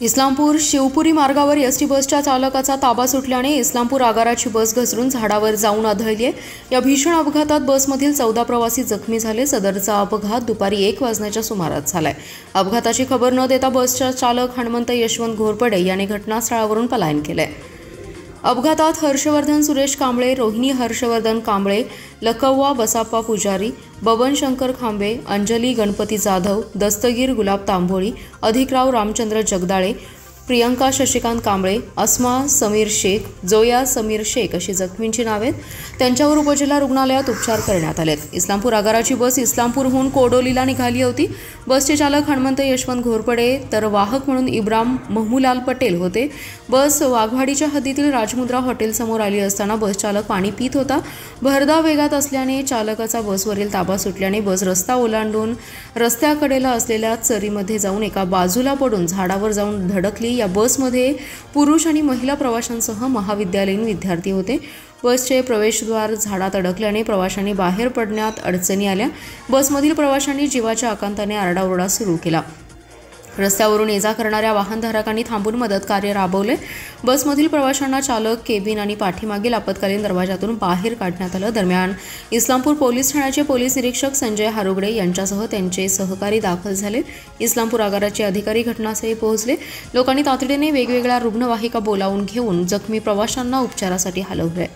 इस्लामपूर शिवपुरी मार्गावर एसटी बसच्या चालकाचा ताबा सुटल्याने इस्लामपूर आगाराची बस घसरून झाडावर जाऊन आदळली आहे। या भीषण अपघातात बसमधील 14 प्रवासी जखमी झाले। सदरचा अपघात दुपारी 1 वाजण्याच्या सुमारास झालाय। अपघाताची खबर न देता बसचा चालक हनुमंत यशवंत घोरपडे याने घटनास्थळावरून पलायन केले। अपघातात हर्षवर्धन सुरेश कांबळे, रोहिणी हर्षवर्धन कांबळे, लकव्वा बसाप्पा पुजारी, बबन शंकर खांबे, अंजली गणपती जाधव, दस्तगीर गुलाब तांबोळी, अधिकराव रामचंद्र जगदाळे, प्रियंका शशिकांत कांबळे, अस्मा समीर शेख, जोया समीर शेख अशी जखमींची नावे त्यांच्यावर उपजिल्हा रुग्णालयात उपचार करण्यात आलेत। इस्लामपूर आगाराची बस इस्लामपूरहून कोडोलीला निघाली होती। बसचे चालक हनुमंत यशवंत घोरपडे तर वाहक म्हणून इब्राम महमूलाल पटेल होते। बस वाघवाडीच्या हद्दीतील राजमुद्रा हॉटेलसमोर आली असताना बस चालक पाणी पित होता। भरधाव वेगात असल्याने चालकाचा बसवरील ताबा सुटल्याने बस रस्ता ओलांडून रस्त्याकडेला असलेल्या चरीमध्ये जाऊन एका बाजूला पडून झाडावर जाऊन धडकली। या बसमध्ये पुरुष आणि महिला प्रवाशांसह महाविद्यालयीन विद्यार्थी होते। बसचे प्रवेशद्वार झाडात अडकल्याने प्रवाशांनी बाहेर पडण्यात अडचणी आल्या। बसमधील प्रवाशांनी जीवाच्या आकांताने आरडाओरडा सुरू केला। रस्त्यावरून ये जा करणाऱ्या वाहनधारकांनी थांबून मदत कार्य राबवले। बसमधील प्रवाशांना चालक, केबिन आणि पाठीमागील आपत्कालीन दरवाजातून बाहेर काढण्यात आलं। दरम्यान इस्लामपूर पोलीस ठाण्याचे पोलीस निरीक्षक संजय हारुगडे यांच्यासह त्यांचे सहकारी दाखल झाले। इस्लामपूर आगाराचे अधिकारी घटनास्थळी पोहोचले। लोकांनी तातडीने वेगवेगळ्या रुग्णवाहिका बोलावून घेऊन जखमी प्रवाशांना उपचारासाठी हलवले।